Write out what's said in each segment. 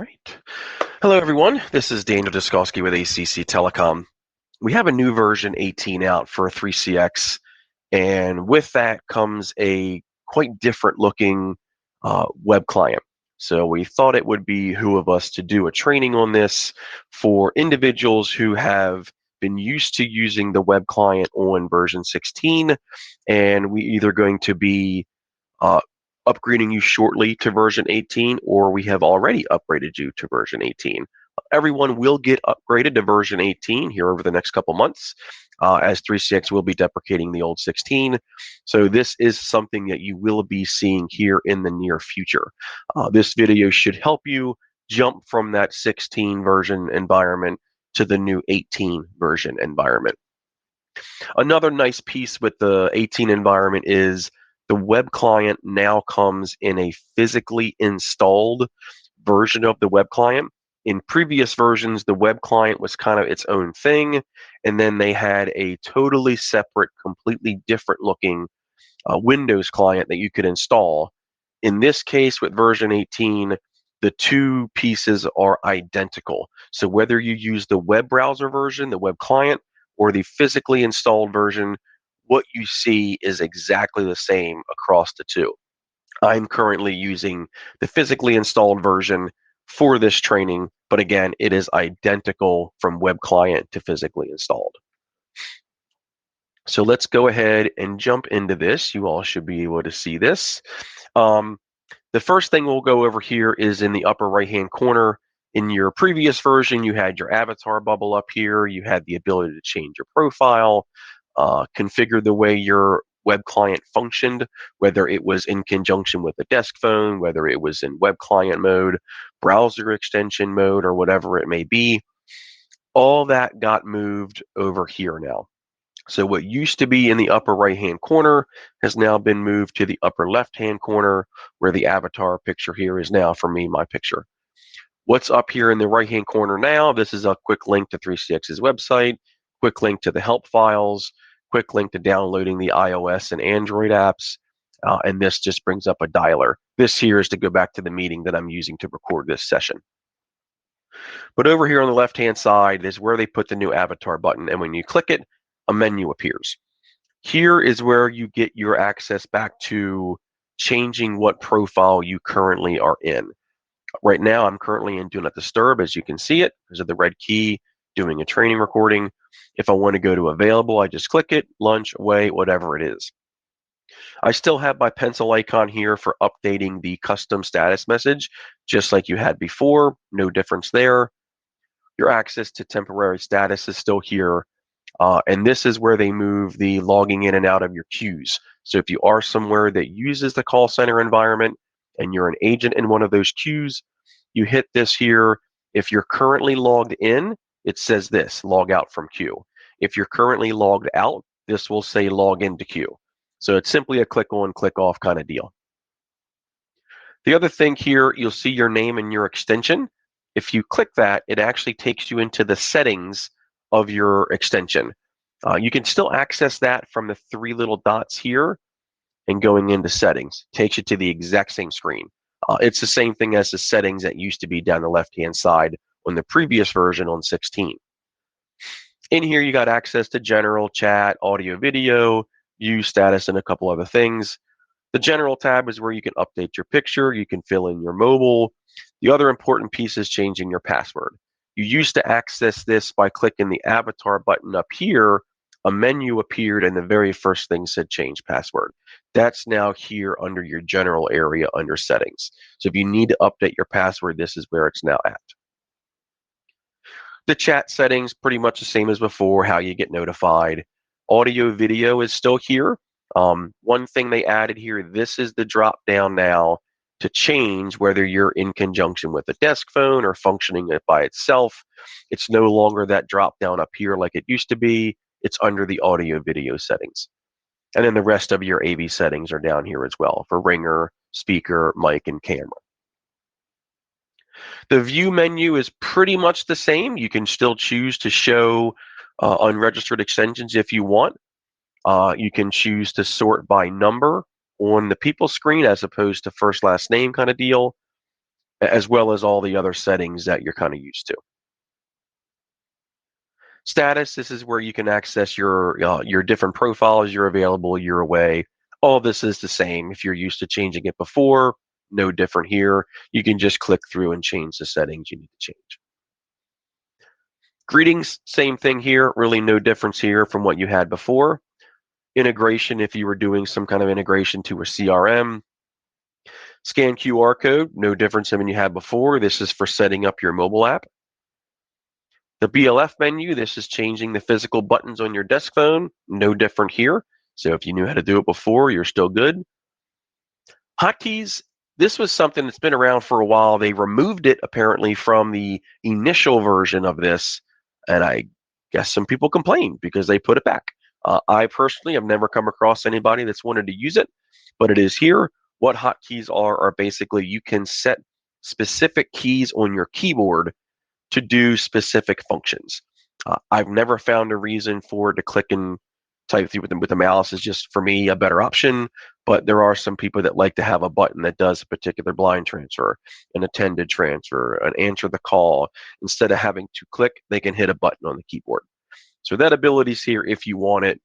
right. Hello, everyone. This is Daniel Dyskalski with ACC Telecom. We have a new version 18 out for 3CX, and with that comes a quite different looking web client. So we thought it would behoove of us to do a training on this for individuals who have been used to using the web client on version 16, and we either going to be uh, upgrading you shortly to version 18, or we have already upgraded you to version 18. Everyone will get upgraded to version 18 here over the next couple months, as 3CX will be deprecating the old 16. So this is something that you will be seeing here in the near future. This video should help you jump from that 16 version environment to the new 18 version environment. Another nice piece with the 18 environment is the web client now comes in a physically installed version of the web client. In previous versions, the web client was kind of its own thing, and then they had a totally separate, completely different looking Windows client that you could install. In this case, with version 18, the two pieces are identical. So whether you use the web browser version, the web client, or the physically installed version, what you see is exactly the same across the two. I'm currently using the physically installed version for this training, but again, it is identical from web client to physically installed. So let's go ahead and jump into this. You all should be able to see this. The first thing we'll go over here is in the upper right-hand corner. In your previous version, you had your avatar bubble up here. You had the ability to change your profile, configure the way your web client functioned, whether it was in conjunction with a desk phone, whether it was in web client mode, browser extension mode, or whatever it may be. All that got moved over here now. So what used to be in the upper right-hand corner has now been moved to the upper left-hand corner, where the avatar picture here is now, for me, my picture. What's up here in the right-hand corner now? This is a quick link to 3CX's website, quick link to the help files, quick link to downloading the iOS and Android apps, and this just brings up a dialer. This here is to go back to the meeting that I'm using to record this session. But over here on the left-hand side is where they put the new avatar button, and when you click it, a menu appears. Here is where you get your access back to changing what profile you currently are in. Right now, I'm currently in Do Not Disturb, as you can see it. There's the red key, doing a training recording. If I want to go to Available, I just click it, lunch, away, whatever it is. I still have my pencil icon here for updating the custom status message, just like you had before. No difference there. Your access to temporary status is still here. And this is where they move the logging in and out of your queues. So if you are somewhere that uses the call center environment and you're an agent in one of those queues, you hit this here. If you're currently logged in, it says this, log out from queue. If you're currently logged out, this will say log into queue. So it's simply a click on, click off kind of deal. The other thing here, you'll see your name and your extension. If you click that, it actually takes you into the settings of your extension. You can still access that from the three little dots here and going into settings. Takes you to the exact same screen. It's the same thing as the settings that used to be down the left-hand side on the previous version on 16. In here, you got access to general, chat, audio, video, view status, and a couple other things. The general tab is where you can update your picture, you can fill in your mobile. The other important piece is changing your password. You used to access this by clicking the avatar button up here. A menu appeared and the very first thing said change password. That's now here under your general area under settings. So if you need to update your password, this is where it's now at. The chat settings, pretty much the same as before, how you get notified. Audio video is still here. One thing they added here, this is the drop down now to change whether you're in conjunction with a desk phone or functioning it by itself. It's no longer that drop down up here like it used to be. It's under the audio video settings. And then the rest of your AV settings are down here as well for ringer, speaker, mic, and camera. The view menu is pretty much the same. You can still choose to show unregistered extensions if you want. You can choose to sort by number on the people screen as opposed to first last name kind of deal. as well as all the other settings that you're kind of used to. Status, this is where you can access your different profiles, you're available, you're away. All this is the same. If you're used to changing it before, no different here. You can just click through and change the settings you need to change. Greetings, same thing here, really no difference here from what you had before. Integration, if you were doing some kind of integration to a CRM. Scan QR code, no difference than you had before. This is for setting up your mobile app. The BLF menu, this is changing the physical buttons on your desk phone, no different here. So if you knew how to do it before, you're still good. Hotkeys, this was something that's been around for a while. They removed it apparently from the initial version of this, and I guess some people complained because they put it back. I personally have never come across anybody that's wanted to use it, but it is here. What hotkeys are basically you can set specific keys on your keyboard to do specific functions. I've never found a reason for it to click and type through with the mouse is just, for me, a better option, but there are some people that like to have a button that does a particular blind transfer, an attended transfer, an answer the call. Instead of having to click, they can hit a button on the keyboard. So that ability is here if you want it.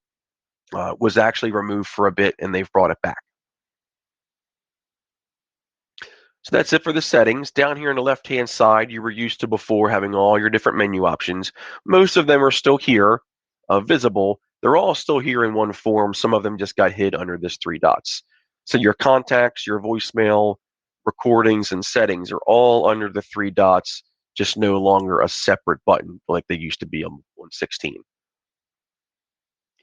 Was actually removed for a bit, and they've brought it back. So that's it for the settings. Down here on the left-hand side, you were used to before having all your different menu options. Most of them are still here, visible. They're all still here in one form. Some of them just got hid under this 3 dots. So your contacts, your voicemail, recordings, and settings are all under the 3 dots, just no longer a separate button like they used to be on 16.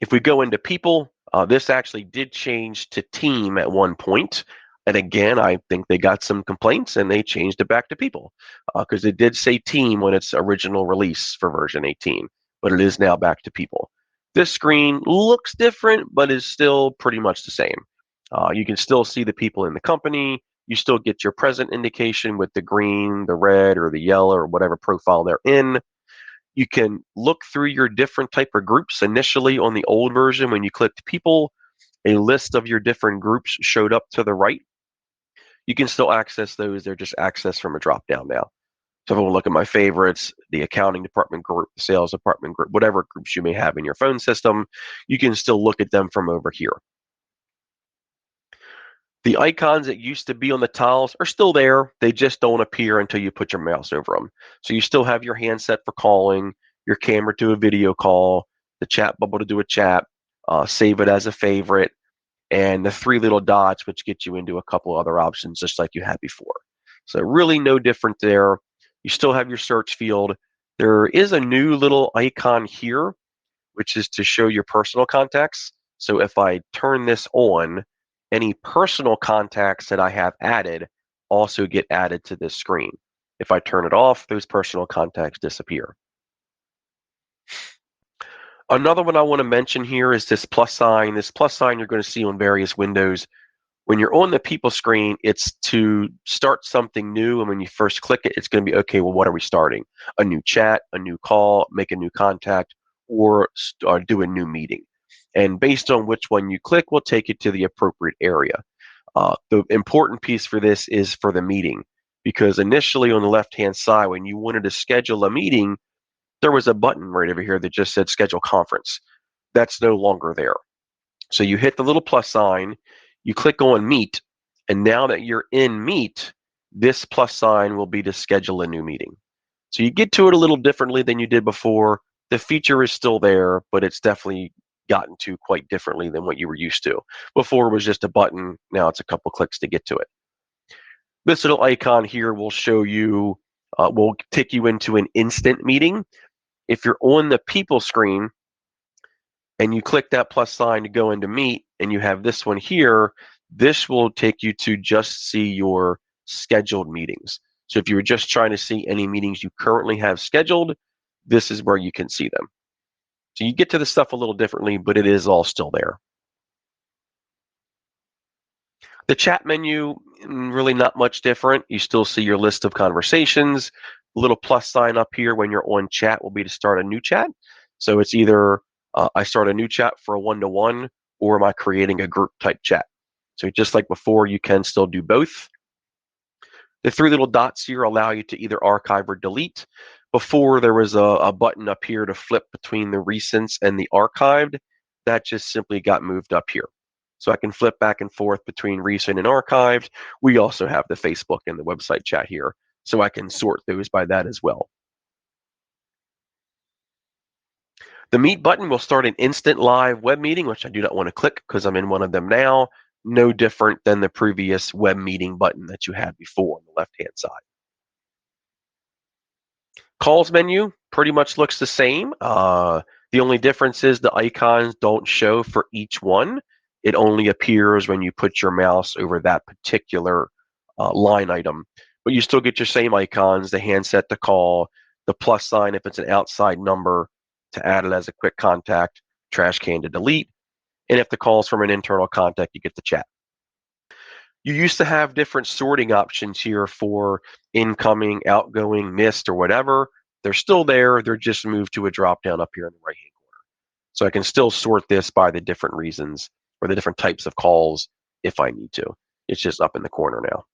If we go into people, this actually did change to team at one point. And again, I think they got some complaints and they changed it back to people because it did say team when its original release for version 18, but it is now back to people. This screen looks different, but is still pretty much the same. You can still see the people in the company. You still get your present indication with the green, the red, or the yellow, or whatever profile they're in. You can look through your different type of groups. Initially on the old version, when you clicked people, a list of your different groups showed up to the right. You can still access those. They're just accessed from a drop down now. So if I want to look at my favorites, the accounting department group, the sales department group, whatever groups you may have in your phone system, you can still look at them from over here. The icons that used to be on the tiles are still there. They just don't appear until you put your mouse over them. So you still have your handset for calling, your camera to a video call, the chat bubble to do a chat, save it as a favorite, and the 3 little dots, which get you into a couple other options just like you had before. So really no different there. You still have your search field. There is a new little icon here, which is to show your personal contacts. So if I turn this on, any personal contacts that I have added also get added to this screen. If I turn it off, those personal contacts disappear. Another one I want to mention here is this plus sign. This plus sign you're going to see on various windows. When you're on the people screen, it's to start something new. And when you first click it, it's going to be, okay, well, what are we starting? A new chat, a new call, make a new contact, or do a new meeting. And based on which one you click, will take you to the appropriate area. The important piece for this is for the meeting, because initially on the left-hand side, when you wanted to schedule a meeting, there was a button right over here that just said schedule conference. That's no longer there. So you hit the little plus sign, you click on meet, and now that you're in meet, this plus sign will be to schedule a new meeting. So you get to it a little differently than you did before. The feature is still there, but it's definitely gotten to quite differently than what you were used to. Before it was just a button, now it's a couple clicks to get to it. This little icon here will show you, will take you into an instant meeting. If you're on the people screen and you click that plus sign to go into meet and you have this one here, this will take you to just see your scheduled meetings. So if you were just trying to see any meetings you currently have scheduled, this is where you can see them. So you get to the stuff a little differently, but it is all still there. The chat menu, really not much different. You still see your list of conversations. A little plus sign up here when you're on chat will be to start a new chat. So it's either I start a new chat for a one-to-one, or am I creating a group type chat? So just like before, you can still do both. The three little dots here allow you to either archive or delete. Before, there was a button up here to flip between the recents and the archived. That just simply got moved up here. So I can flip back and forth between recent and archived. We also have the Facebook and the website chat here, so I can sort those by that as well. The Meet button will start an instant live web meeting, which I do not want to click because I'm in one of them now. No different than the previous web meeting button that you had before on the left-hand side. Calls menu pretty much looks the same. The only difference is the icons don't show for each one. It only appears when you put your mouse over that particular line item. But you still get your same icons, the handset to call, the plus sign if it's an outside number to add it as a quick contact, trash can to delete, and if the call is from an internal contact, you get the chat. You used to have different sorting options here for incoming, outgoing, missed, or whatever. They're still there. They're just moved to a drop down up here in the right-hand corner. So I can still sort this by the different reasons or the different types of calls if I need to. It's just up in the corner now.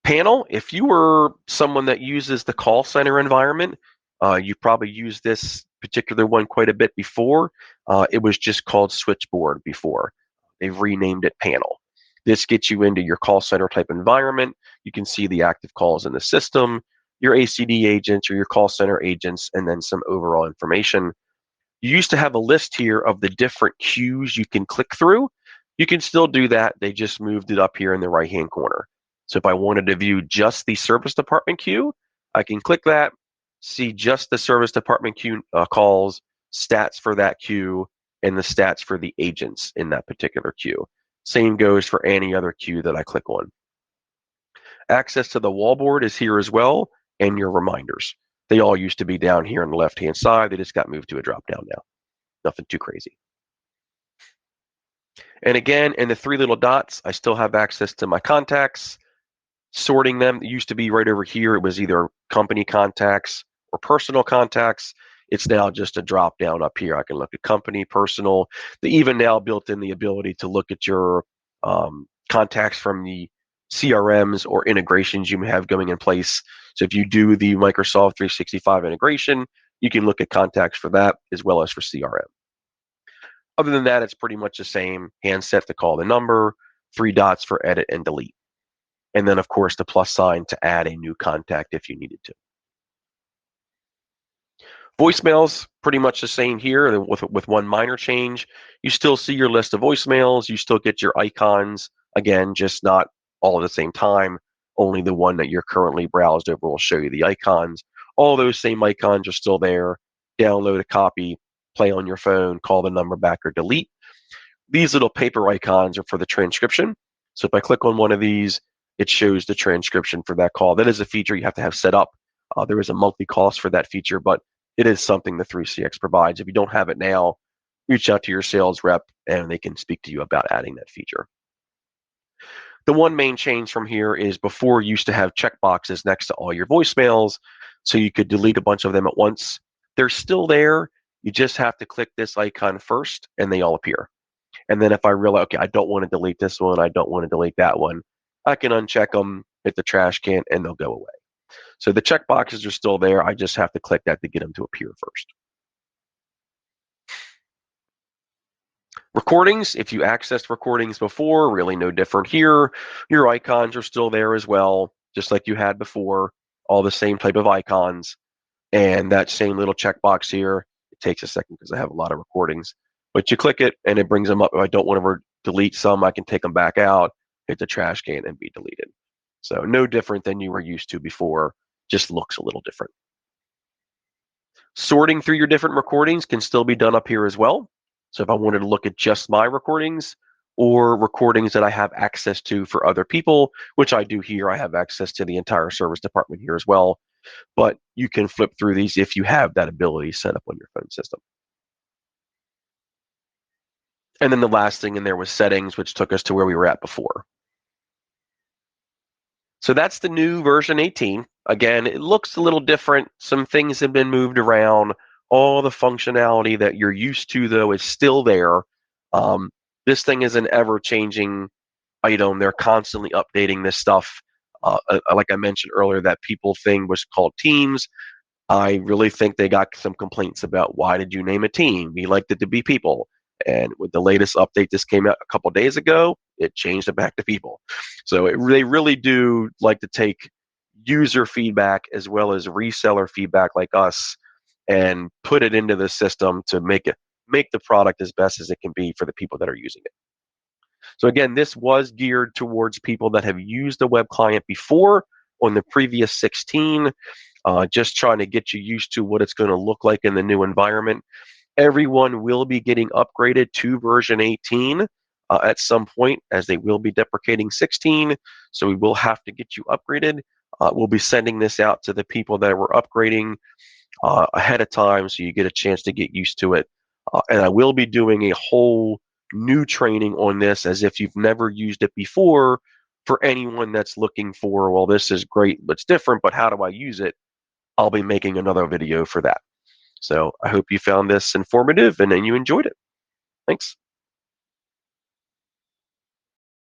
Panel, if you were someone that uses the call center environment, you probably used this particular one quite a bit before. It was just called switchboard before. They've renamed it panel. This gets you into your call center type environment. You can see the active calls in the system, your ACD agents or your call center agents, and then some overall information. You used to have a list here of the different queues you can click through. You can still do that. They just moved it up here in the right-hand corner. So if I wanted to view just the service department queue, I can click that, see just the service department queue calls, stats for that queue, and the stats for the agents in that particular queue. Same goes for any other queue that I click on. Access to the wallboard is here as well, and your reminders. They all used to be down here on the left-hand side. They just got moved to a drop-down now. Nothing too crazy. And again, in the three little dots, I still have access to my contacts. Sorting them, it used to be right over here. It was either company contacts or personal contacts. It's now just a drop down up here. I can look at company, personal. They even now built in the ability to look at your contacts from the CRMs or integrations you may have going in place. So if you do the Microsoft 365 integration, you can look at contacts for that as well as for CRM. Other than that, it's pretty much the same. Handset to call the number, three dots for edit and delete. And then, of course, the plus sign to add a new contact if you needed to. Voicemails, pretty much the same here with one minor change. You still see your list of voicemails. You still get your icons. Again, just not all at the same time. Only the one that you're currently browsed over will show you the icons. All those same icons are still there. Download a copy, play on your phone, call the number back, or delete. These little paper icons are for the transcription. So if I click on one of these, it shows the transcription for that call. That is a feature you have to have set up. There is a monthly cost for that feature, but it is something the 3CX provides. If you don't have it now, reach out to your sales rep and they can speak to you about adding that feature. The one main change from here is before you used to have checkboxes next to all your voicemails, so you could delete a bunch of them at once. They're still there. You just have to click this icon first and they all appear. And then if I realize, okay, I don't want to delete this one, I don't want to delete that one, I can uncheck them, hit the trash can, and they'll go away. So the checkboxes are still there. I just have to click that to get them to appear first. Recordings, if you accessed recordings before, really no different here. Your icons are still there as well, just like you had before, all the same type of icons. And that same little checkbox here, it takes a second because I have a lot of recordings. But you click it and it brings them up. If I don't want to delete some, I can take them back out, hit the trash can, and be deleted. So no different than you were used to before, just looks a little different. Sorting through your different recordings can still be done up here as well. So if I wanted to look at just my recordings or recordings that I have access to for other people, which I do here, I have access to the entire service department here as well. But you can flip through these if you have that ability set up on your phone system. And then the last thing in there was settings, which took us to where we were at before. So that's the new version 18. Again, it looks a little different. Some things have been moved around. All the functionality that you're used to, though, is still there. This thing is an ever-changing item. They're constantly updating this stuff. Like I mentioned earlier, that people thing was called Teams. I really think they got some complaints about, why did you name a team? We liked it to be people. And with the latest update, this came out a couple days ago, it changed it back to people. So they really do like to take user feedback as well as reseller feedback like us and put it into the system to make the product as best as it can be for the people that are using it. So again, this was geared towards people that have used a web client before on the previous 16, just trying to get you used to what it's going to look like in the new environment. Everyone will be getting upgraded to version 18 at some point, as they will be deprecating 16. So we will have to get you upgraded. We'll be sending this out to the people that were upgrading ahead of time, so you get a chance to get used to it. And I will be doing a whole new training on this, as if you've never used it before, for anyone that's looking for, well, this is great, but it's different, but how do I use it? I'll be making another video for that. So I hope you found this informative and you enjoyed it. Thanks.